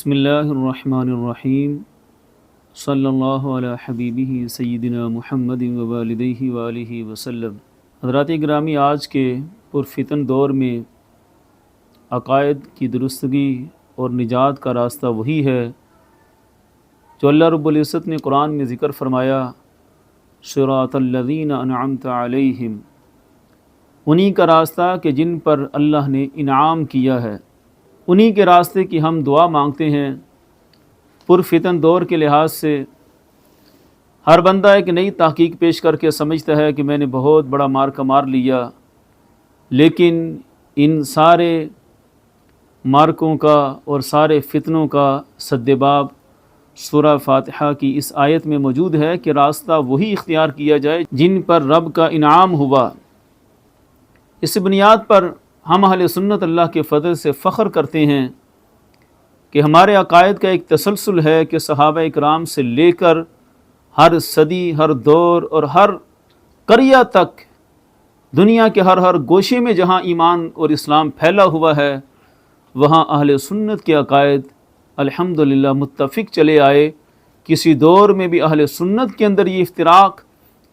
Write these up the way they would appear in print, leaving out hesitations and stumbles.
بسم اللہ الرحمن الرحیم صلی اللہ علی حبیبہ سیدنا محمد ووالدیہ وآلہ وسلم۔ حضرات گرامی، آج کے پرفتن دور میں عقائد کی درستگی اور نجات کا راستہ وہی ہے جو اللہ رب العزت نے قرآن میں ذکر فرمایا، صراط الذین انعمت علیہم، انہی کا راستہ کہ جن پر اللہ نے انعام کیا ہے، انہی کے راستے کی ہم دعا مانگتے ہیں۔ پرفتن دور کے لحاظ سے ہر بندہ ایک نئی تحقیق پیش کر کے سمجھتا ہے کہ میں نے بہت بڑا مار کا مار لیا، لیکن ان سارے مارکوں کا اور سارے فتنوں کا سدباب سورہ فاتحہ کی اس آیت میں موجود ہے کہ راستہ وہی اختیار کیا جائے جن پر رب کا انعام ہوا۔ اس بنیاد پر ہم اہل سنت اللہ کے فضل سے فخر کرتے ہیں کہ ہمارے عقائد کا ایک تسلسل ہے کہ صحابہ اکرام سے لے کر ہر صدی، ہر دور اور ہر قریہ تک دنیا کے ہر گوشے میں جہاں ایمان اور اسلام پھیلا ہوا ہے، وہاں اہل سنت کے عقائد الحمدللہ متفق چلے آئے۔ کسی دور میں بھی اہل سنت کے اندر یہ افتراق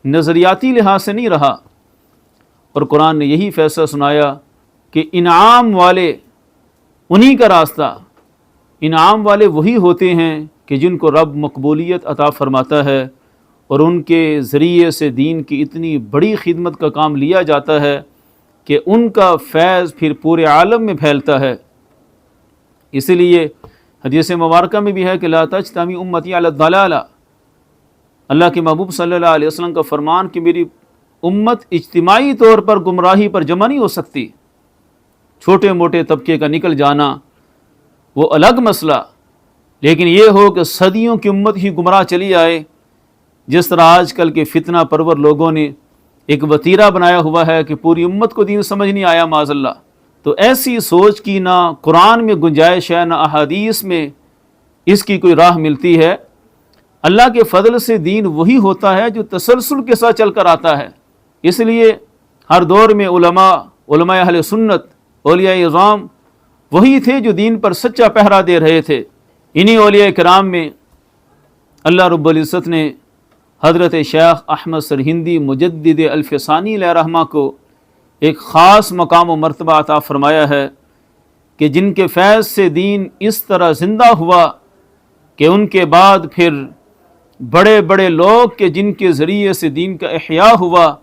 نظریاتی لحاظ سے نہیں رہا، اور قرآن نے یہی فیصلہ سنایا کہ انعام والے انہی کا راستہ، انعام والے وہی ہوتے ہیں کہ جن کو رب مقبولیت عطا فرماتا ہے اور ان کے ذریعے سے دین کی اتنی بڑی خدمت کا کام لیا جاتا ہے کہ ان کا فیض پھر پورے عالم میں پھیلتا ہے۔ اسی لیے حدیث مبارکہ میں بھی ہے کہ لا تجتمع امتی علی الضلالہ، اللہ کے محبوب صلی اللہ علیہ وسلم کا فرمان کہ میری امت اجتماعی طور پر گمراہی پر جمع نہیں ہو سکتی۔ چھوٹے موٹے طبقے کا نکل جانا وہ الگ مسئلہ، لیکن یہ ہو کہ صدیوں کی امت ہی گمراہ چلی آئے، جس طرح آج کل کے فتنہ پرور لوگوں نے ایک وتیرہ بنایا ہوا ہے کہ پوری امت کو دین سمجھ نہیں آیا معاذ اللہ۔ تو ایسی سوچ کی نہ قرآن میں گنجائش ہے، نہ احادیث میں اس کی کوئی راہ ملتی ہے۔ اللہ کے فضل سے دین وہی ہوتا ہے جو تسلسل کے ساتھ چل کر آتا ہے۔ اس لیے ہر دور میں علماء اہل سنت، اولیاء اعظام وہی تھے جو دین پر سچا پہرا دے رہے تھے۔ انہی اولیاء کرام میں اللہ رب العزت نے حضرت شیخ احمد سرہندی مجدد الفسانی علیہ رحمہ کو ایک خاص مقام و مرتبہ عطا فرمایا ہے کہ جن کے فیض سے دین اس طرح زندہ ہوا کہ ان کے بعد پھر بڑے بڑے لوگ کہ جن کے ذریعے سے دین کا احیاء ہوا،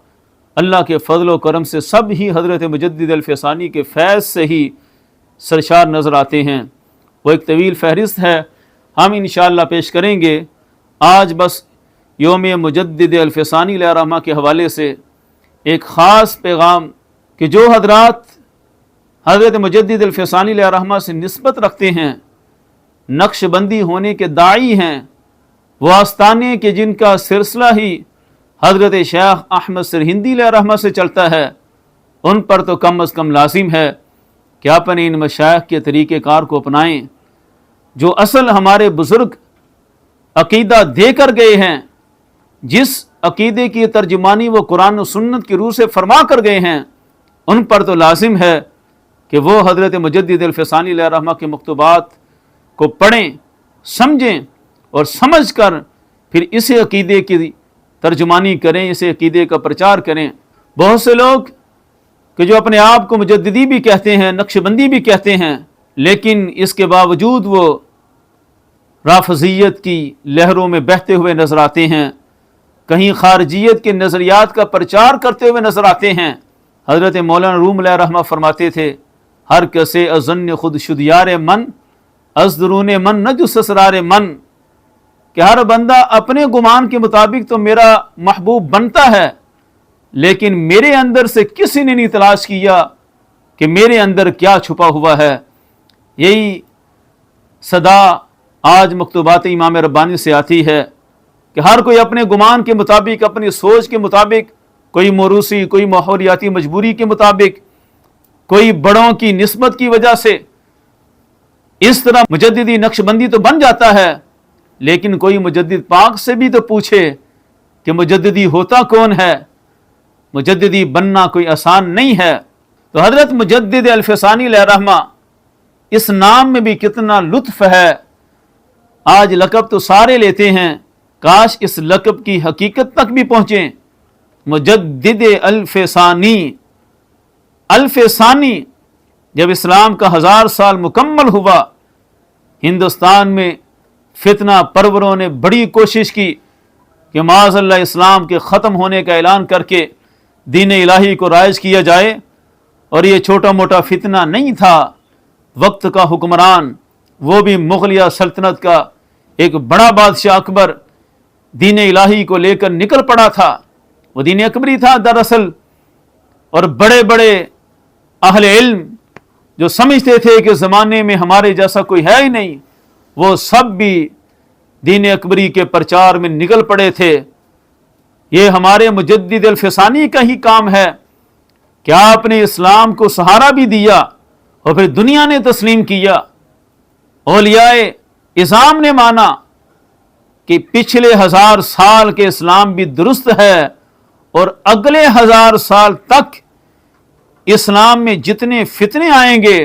اللہ کے فضل و کرم سے سب ہی حضرت مجدد الفسانی کے فیض سے ہی سرشار نظر آتے ہیں۔ وہ ایک طویل فہرست ہے، ہم انشاءاللہ پیش کریں گے۔ آج بس یوم مجدد الفسانی علیہ رحمہ کے حوالے سے ایک خاص پیغام کہ جو حضرات حضرت مجدد الفسانی علیہ رحمہ سے نسبت رکھتے ہیں، نقش بندی ہونے کے داعی ہیں، وہ آستانے کہ جن کا سلسلہ ہی حضرت شیخ احمد سرہندی علیہ رحمہ سے چلتا ہے، ان پر تو کم از کم لازم ہے کہ اپنے ان مشائخ کے طریقہ کار کو اپنائیں جو اصل ہمارے بزرگ عقیدہ دے کر گئے ہیں، جس عقیدے کی ترجمانی وہ قرآن و سنت کی روح سے فرما کر گئے ہیں۔ ان پر تو لازم ہے کہ وہ حضرت مجدد الفسانی علیہ رحمہ کے مکتوبات کو پڑھیں، سمجھیں اور سمجھ کر پھر اس عقیدے کی ترجمانی کریں، اس عقیدے کا پرچار کریں۔ بہت سے لوگ کہ جو اپنے آپ کو مجددی بھی کہتے ہیں، نقش بندی بھی کہتے ہیں، لیکن اس کے باوجود وہ رافضیت کی لہروں میں بہتے ہوئے نظر آتے ہیں، کہیں خارجیت کے نظریات کا پرچار کرتے ہوئے نظر آتے ہیں۔ حضرت مولانا روم علیہ رحمہ فرماتے تھے، ہر کسے ازن خود شدیار من، از درون من نہ جو سسرار من، کہ ہر بندہ اپنے گمان کے مطابق تو میرا محبوب بنتا ہے، لیکن میرے اندر سے کسی نے نہیں تلاش کیا کہ میرے اندر کیا چھپا ہوا ہے۔ یہی صدا آج مکتوبات امام ربانی سے آتی ہے کہ ہر کوئی اپنے گمان کے مطابق، اپنی سوچ کے مطابق، کوئی موروثی، کوئی ماحولیاتی مجبوری کے مطابق، کوئی بڑوں کی نسبت کی وجہ سے اس طرح مجددی نقش بندی تو بن جاتا ہے، لیکن کوئی مجدد پاک سے بھی تو پوچھے کہ مجددی ہوتا کون ہے۔ مجددی بننا کوئی آسان نہیں ہے۔ تو حضرت مجدد الفسانی علیہ رحمہ اس نام میں بھی کتنا لطف ہے آج لقب تو سارے لیتے ہیں، کاش اس لقب کی حقیقت تک بھی پہنچیں۔ مجدد الف ثانی، الف ثانی جب اسلام کا 1000 سال مکمل ہوا، ہندوستان میں فتنہ پروروں نے بڑی کوشش کی کہ معاذ اللہ اسلام کے ختم ہونے کا اعلان کر کے دین الہی کو رائج کیا جائے، اور یہ چھوٹا موٹا فتنہ نہیں تھا۔ وقت کا حکمران، وہ بھی مغلیہ سلطنت کا ایک بڑا بادشاہ اکبر، دین الہی کو لے کر نکل پڑا تھا۔ وہ دین اکبری تھا دراصل، اور بڑے بڑے اہل علم جو سمجھتے تھے کہ زمانے میں ہمارے جیسا کوئی ہے ہی نہیں، وہ سب بھی دین اکبری کے پرچار میں نکل پڑے تھے۔ یہ ہمارے مجدد الف ثانی کا ہی کام ہے کہ آپ نے اسلام کو سہارا بھی دیا اور پھر دنیا نے تسلیم کیا۔ اولیاء اعظام نے مانا کہ پچھلے 1000 سال کے اسلام بھی درست ہے، اور اگلے 1000 سال تک اسلام میں جتنے فتنے آئیں گے،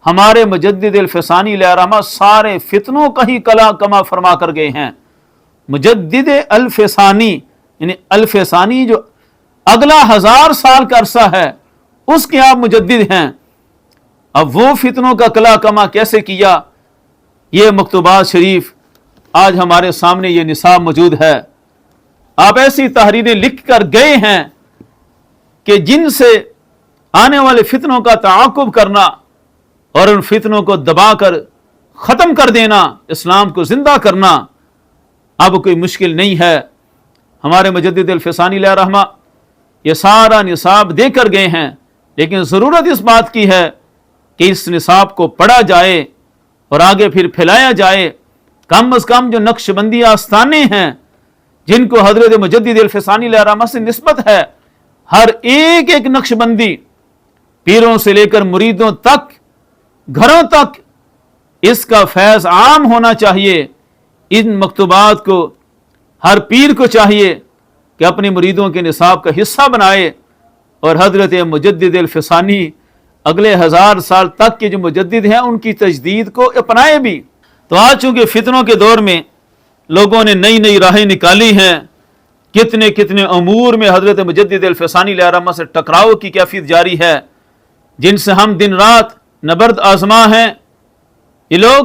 ہمارے مجدد الف ثانی علیہ الرحمہ سارے فتنوں کا ہی کلا کما فرما کر گئے ہیں۔ مجدد الف ثانی یعنی الف ثانی جو اگلا 1000 سال کا عرصہ ہے، اس کے آپ مجدد ہیں۔ اب وہ فتنوں کا کلا کما کیسے کیا، یہ مکتوبات شریف آج ہمارے سامنے یہ نصاب موجود ہے۔ آپ ایسی تحریریں لکھ کر گئے ہیں کہ جن سے آنے والے فتنوں کا تعاقب کرنا اور ان فتنوں کو دبا کر ختم کر دینا، اسلام کو زندہ کرنا اب کوئی مشکل نہیں ہے۔ ہمارے مجدد الف ثانی علیہ الرحمہ یہ سارا نصاب دے کر گئے ہیں، لیکن ضرورت اس بات کی ہے کہ اس نصاب کو پڑھا جائے اور آگے پھر پھیلایا جائے۔ کم از کم جو نقش بندی آستانے ہیں جن کو حضرت مجدد الف ثانی علیہ الرحمہ سے نسبت ہے، ہر ایک ایک نقش بندی پیروں سے لے کر مریدوں تک، گھروں تک اس کا فیض عام ہونا چاہیے۔ ان مکتوبات کو ہر پیر کو چاہیے کہ اپنے مریدوں کے نصاب کا حصہ بنائے، اور حضرت مجدد الف ثانی اگلے 1000 سال تک کے جو مجدد ہیں ان کی تجدید کو اپنائے بھی۔ تو آج چونکہ فتنوں کے دور میں لوگوں نے نئی نئی راہیں نکالی ہیں، کتنے کتنے امور میں حضرت مجدد الف ثانی علیہ الرحمہ سے ٹکراؤ کی کیفیت جاری ہے، جن سے ہم دن رات نبرد آزما ہیں۔ یہ لوگ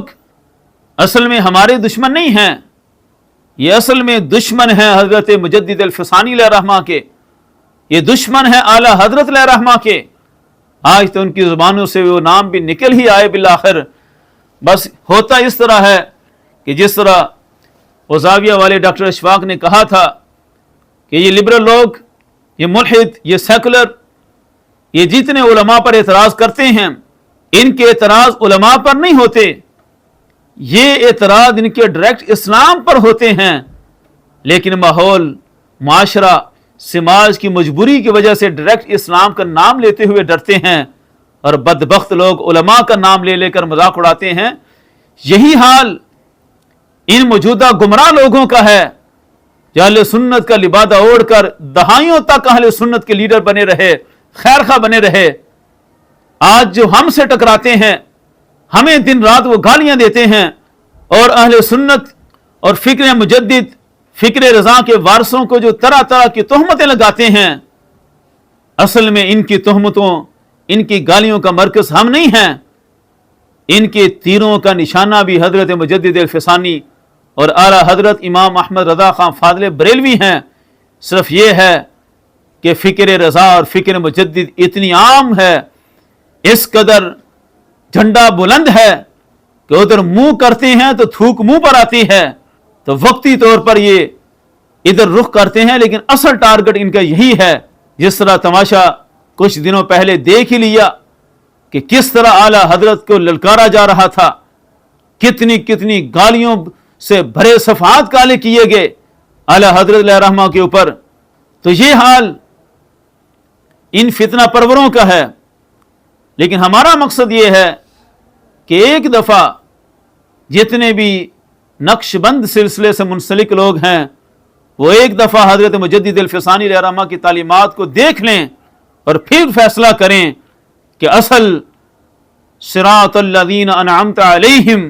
اصل میں ہمارے دشمن نہیں ہیں، یہ اصل میں دشمن ہیں حضرت مجدد الف ثانی علیہ الرحمہ کے، یہ دشمن ہیں اعلی حضرت علیہ الرحمہ کے۔ آج تو ان کی زبانوں سے وہ نام بھی نکل ہی آئے بالآخر۔ بس ہوتا اس طرح ہے کہ جس طرح وہ زاویہ والے ڈاکٹر اشفاق نے کہا تھا کہ یہ لبرل لوگ، یہ ملحد، یہ سیکولر، یہ جتنے علماء پر اعتراض کرتے ہیں، ان کے اعتراض علماء پر نہیں ہوتے، یہ اعتراض ان کے ڈائریکٹ اسلام پر ہوتے ہیں، لیکن ماحول، معاشرہ، سماج کی مجبوری کی وجہ سے ڈائریکٹ اسلام کا نام لیتے ہوئے ڈرتے ہیں، اور بدبخت لوگ علماء کا نام لے لے کر مذاق اڑاتے ہیں۔ یہی حال ان موجودہ گمراہ لوگوں کا ہے جو اہل سنت کا لبادہ اوڑھ کر دہائیوں تک اہل سنت کے لیڈر بنے رہے، خیر خواہ بنے رہے۔ آج جو ہم سے ٹکراتے ہیں، ہمیں دن رات وہ گالیاں دیتے ہیں، اور اہل سنت اور فکر مجدد، فکر رضا کے وارثوں کو جو طرح طرح کی تہمتیں لگاتے ہیں، اصل میں ان کی تہمتوں، ان کی گالیوں کا مرکز ہم نہیں ہیں۔ ان کے تیروں کا نشانہ بھی حضرت مجدد الف ثانی اور اعلیٰ حضرت امام احمد رضا خان فاضل بریلوی ہیں۔ صرف یہ ہے کہ فکر رضا اور فکر مجدد اتنی عام ہے، اس قدر جھنڈا بلند ہے کہ ادھر منہ کرتے ہیں تو تھوک منہ پر آتی ہے، تو وقتی طور پر یہ ادھر رخ کرتے ہیں، لیکن اصل ٹارگٹ ان کا یہی ہے۔ جس طرح تماشا کچھ دنوں پہلے دیکھ ہی لیا کہ کس طرح اعلیٰ حضرت کو للکارا جا رہا تھا، کتنی کتنی گالیوں سے بھرے صفحات کالے کیے گئے اعلیٰ حضرت علیہ الرحمہ کے اوپر۔ تو یہ حال ان فتنہ پروروں کا ہے، لیکن ہمارا مقصد یہ ہے کہ ایک دفعہ جتنے بھی نقش بند سلسلے سے منسلک لوگ ہیں، وہ ایک دفعہ حضرت مجدد الف ثانی علیہ الرحمہ کی تعلیمات کو دیکھ لیں اور پھر فیصلہ کریں کہ اصل صراط الذین انعمت علیہم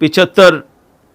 75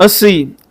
80,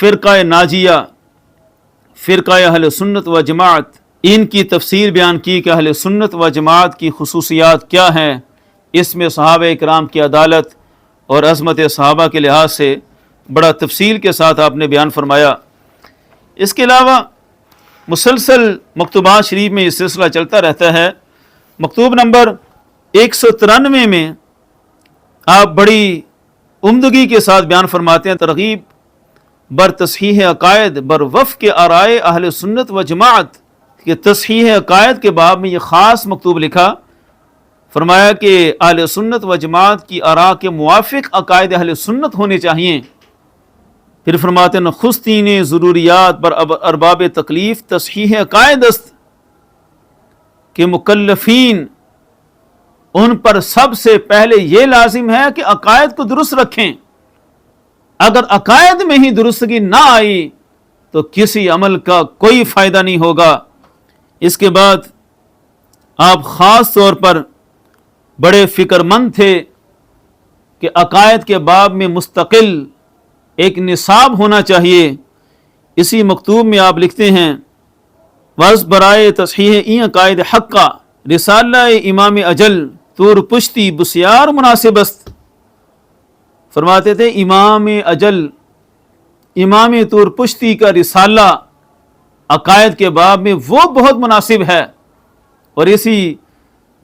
فرقہ ناجیہ، فرقہ اہل سنت و جماعت، ان کی تفسیر بیان کی کہ اہل سنت و جماعت کی خصوصیات کیا ہیں۔ اس میں صحابہ اکرام کی عدالت اور عظمت صحابہ کے لحاظ سے بڑا تفصیل کے ساتھ آپ نے بیان فرمایا۔ اس کے علاوہ مسلسل مکتوبات شریف میں یہ سلسلہ چلتا رہتا ہے۔ مکتوب نمبر 193 میں آپ بڑی عمدگی کے ساتھ بیان فرماتے ہیں، ترغیب بر تصحیح عقائد بر وفق آرائے اہل سنت و جماعت، کہ تصحیح عقائد کے باب میں یہ خاص مکتوب لکھا، فرمایا کہ اہل سنت و جماعت کی آراء کے موافق عقائد اہل سنت ہونے چاہیے۔ پھر فرماتے ہیں نخستین ضروریات بر ارباب تکلیف تصحیح عقائد است کہ مکلفین ان پر سب سے پہلے یہ لازم ہے کہ عقائد کو درست رکھیں۔ اگر عقائد میں ہی درستگی نہ آئی تو کسی عمل کا کوئی فائدہ نہیں ہوگا۔ اس کے بعد آپ خاص طور پر بڑے فکر مند تھے کہ عقائد کے باب میں مستقل ایک نصاب ہونا چاہیے۔ اسی مکتوب میں آپ لکھتے ہیں وز برائے تصحیح این عقائد حقہ رسالہ امام اجل طور پشتی بسیار مناسب است۔ فرماتے تھے امام اجل، امام طور پشتی کا رسالہ عقائد کے باب میں وہ بہت مناسب ہے۔ اور اسی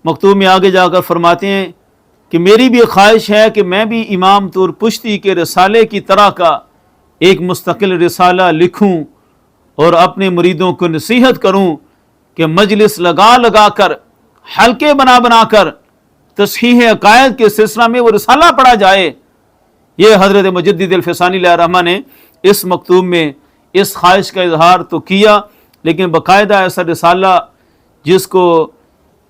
مکتوب میں آگے جا کر فرماتے ہیں کہ میری بھی خواہش ہے کہ میں بھی امام طور پشتی کے رسالے کی طرح کا ایک مستقل رسالہ لکھوں اور اپنے مریدوں کو نصیحت کروں کہ مجلس لگا لگا کر، حلقے بنا بنا کر تصحیح عقائد کے سلسلہ میں وہ رسالہ پڑھا جائے۔ یہ حضرت مجدد الفسانی علیہ الرحمہ نے اس مکتوب میں اس خواہش کا اظہار تو کیا، لیکن باقاعدہ ایسا رسالہ جس کو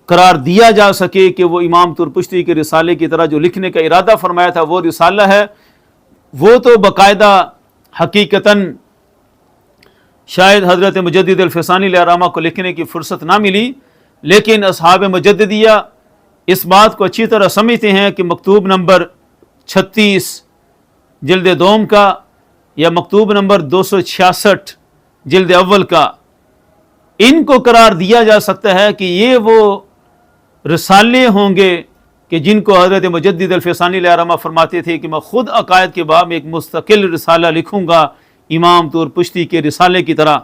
قرار دیا جا سکے کہ وہ امام طور پشتی کے رسالے کی طرح جو لکھنے کا ارادہ فرمایا تھا وہ رسالہ ہے، وہ تو باقاعدہ حقیقتاً شاید حضرت مجدد الفسانی علیہ الرحمہ کو لکھنے کی فرصت نہ ملی، لیکن اصحاب مجددیہ اس بات کو اچھی طرح سمجھتے ہیں کہ مکتوب نمبر 36 جلد دوم کا یا مکتوب نمبر 266 جلد اول کا، ان کو قرار دیا جا سکتا ہے کہ یہ وہ رسالے ہوں گے کہ جن کو حضرت مجدد الفسانی علیہ الرحمہ فرماتے تھے کہ میں خود عقائد کے باب میں ایک مستقل رسالہ لکھوں گا امام طور پشتی کے رسالے کی طرح۔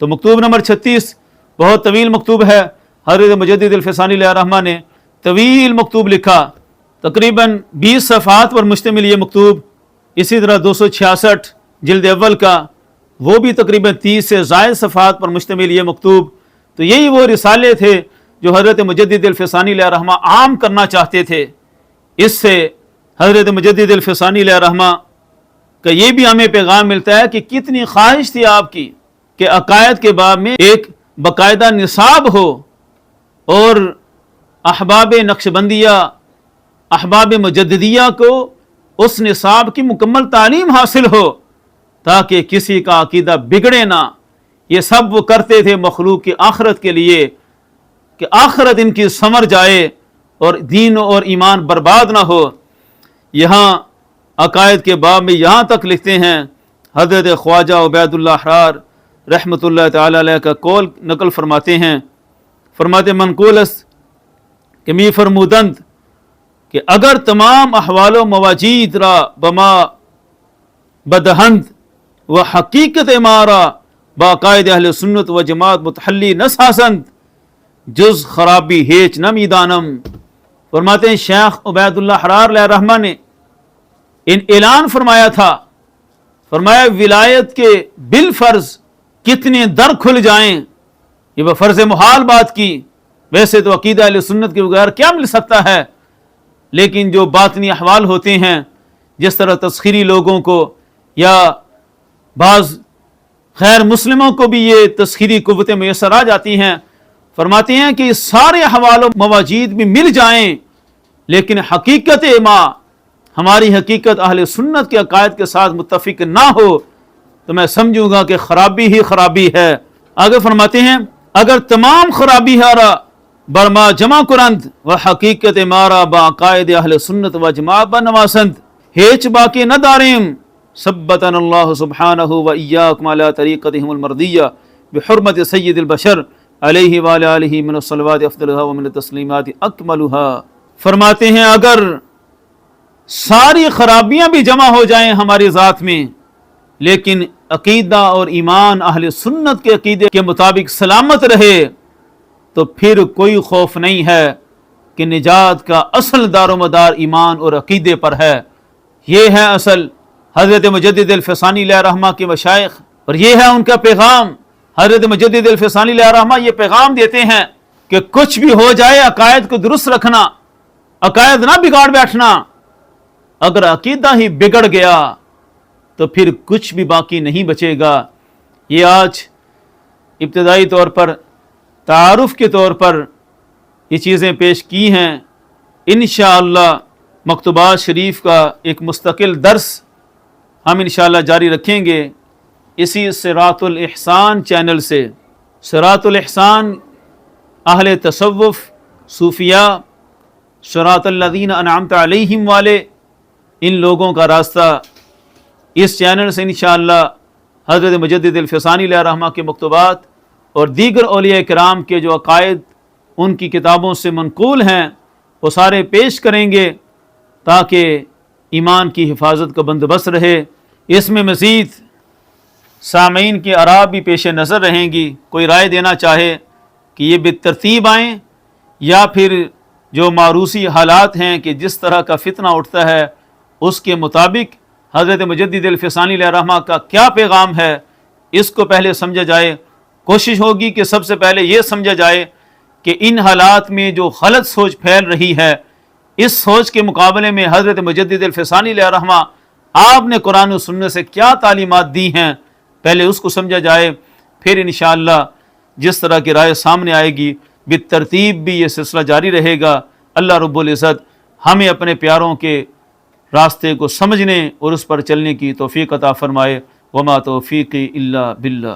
تو مکتوب نمبر 36 بہت طویل مکتوب ہے۔ حضرت مجدد الفسانی علیہ الرحمہ نے طویل مکتوب لکھا، تقریباً 20 صفحات پر مشتمل یہ مکتوب۔ اسی طرح 266 جلد اول کا، وہ بھی تقریباً 30 سے زائد صفحات پر مشتمل یہ مکتوب۔ تو یہی وہ رسالے تھے جو حضرت مجدد الفسانی علیہ الرحمہ عام کرنا چاہتے تھے۔ اس سے حضرت مجدد الفسانی علیہ الرحمہ کا یہ بھی ہمیں پیغام ملتا ہے کہ کتنی خواہش تھی آپ کی کہ عقائد کے باب میں ایک باقاعدہ نصاب ہو اور احباب نقشبندیہ، احباب مجددیہ کو اس نصاب کی مکمل تعلیم حاصل ہو تاکہ کسی کا عقیدہ بگڑے نہ۔ یہ سب وہ کرتے تھے مخلوق کی آخرت کے لیے کہ آخرت ان کی سنور جائے اور دین اور ایمان برباد نہ ہو۔ یہاں عقائد کے باب میں یہاں تک لکھتے ہیں، حضرت خواجہ عبید اللہ احرار رحمۃ اللہ تعالی علیہ کا قول نقل فرماتے ہیں، فرماتے منقول است کہ می فرمودند کہ اگر تمام احوال و مواجید را بما بدہند و حقیقت امارا باقاعد اہل سنت و جماعت متحلی نہ سازند جز خرابی ہیچ نہ میدانم۔ فرماتے ہیں شیخ عبید اللہ احرار علیہ الرحمہ نے اعلان فرمایا تھا، فرمایا ولایت کے بالفرض کتنے در کھل جائیں، یہ بفرض محال بات کی، ویسے تو عقیدہ اہل سنت کے بغیر کیا مل سکتا ہے، لیکن جو باطنی احوال ہوتے ہیں جس طرح تسخیری لوگوں کو یا بعض غیر مسلموں کو بھی یہ تسخیری قوتیں میسر آ جاتی ہیں، فرماتے ہیں کہ سارے احوال و مواجید بھی مل جائیں لیکن حقیقت ما ہماری حقیقت اہل سنت کے عقائد کے ساتھ متفق نہ ہو تو میں سمجھوں گا کہ خرابی ہی خرابی ہے۔ آگے فرماتے ہیں اگر تمام خرابی ہارا برما جمع کرند و حقیقت مارا با عقائد اہل سنت و جماعت بنواسند ہیچ باقی نہ داریم ثبتنا اللہ سبحانہ و ایاکم علی طریقتہم المردیہ بحرمت سید البشر علیہ وآلہ آلہ من الصلوات افضلها ومن التسلیمات اکملها۔ فرماتے ہیں اگر ساری خرابیاں بھی جمع ہو جائیں ہماری ذات میں، لیکن عقیدہ اور ایمان اہل سنت کے عقیدے کے مطابق سلامت رہے، تو پھر کوئی خوف نہیں ہے کہ نجات کا اصل دار و مدار ایمان اور عقیدے پر ہے۔ یہ ہے اصل حضرت مجدد الفسانی علیہ رحمہ کے مشائخ، اور یہ ہے ان کا پیغام۔ حضرت مجدد الفسانی علیہ رحمہ یہ پیغام دیتے ہیں کہ کچھ بھی ہو جائے عقائد کو درست رکھنا، عقائد نہ بگاڑ بیٹھنا۔ اگر عقیدہ ہی بگڑ گیا تو پھر کچھ بھی باقی نہیں بچے گا۔ یہ آج ابتدائی طور پر تعارف کے طور پر یہ چیزیں پیش کی ہیں۔ انشاءاللہ مکتوبات شریف کا ایک مستقل درس ہم انشاءاللہ جاری رکھیں گے اسی صراط الاحسان چینل سے۔ صراط الاحسان اہل تصوف، صوفیاء، صراط الذین انعمت علیہم والے، ان لوگوں کا راستہ اس چینل سے انشاءاللہ حضرت مجدد الفسانی علیہ رحمہ کے مکتوبات اور دیگر اولیاء کرام کے جو عقائد ان کی کتابوں سے منقول ہیں وہ سارے پیش کریں گے تاکہ ایمان کی حفاظت کا بندوبست رہے۔ اس میں مزید سامعین کی آراء بھی پیش نظر رہیں گی۔ کوئی رائے دینا چاہے کہ یہ بالترتیب آئیں یا پھر جو معروضی حالات ہیں کہ جس طرح کا فتنہ اٹھتا ہے اس کے مطابق حضرت مجدد الفسانی علیہ رحمہ کا کیا پیغام ہے اس کو پہلے سمجھا جائے۔ کوشش ہوگی کہ سب سے پہلے یہ سمجھا جائے کہ ان حالات میں جو غلط سوچ پھیل رہی ہے، اس سوچ کے مقابلے میں حضرت مجدد الفسانی علیہ رحمہ آپ نے قرآن و سنت سے کیا تعلیمات دی ہیں، پہلے اس کو سمجھا جائے۔ پھر انشاءاللہ جس طرح کی رائے سامنے آئے گی بالترتیب بھی یہ سلسلہ جاری رہے گا۔ اللہ رب العزت ہمیں اپنے پیاروں کے راستے کو سمجھنے اور اس پر چلنے کی توفیق عطا فرمائے۔ وما توفیقی الا باللہ۔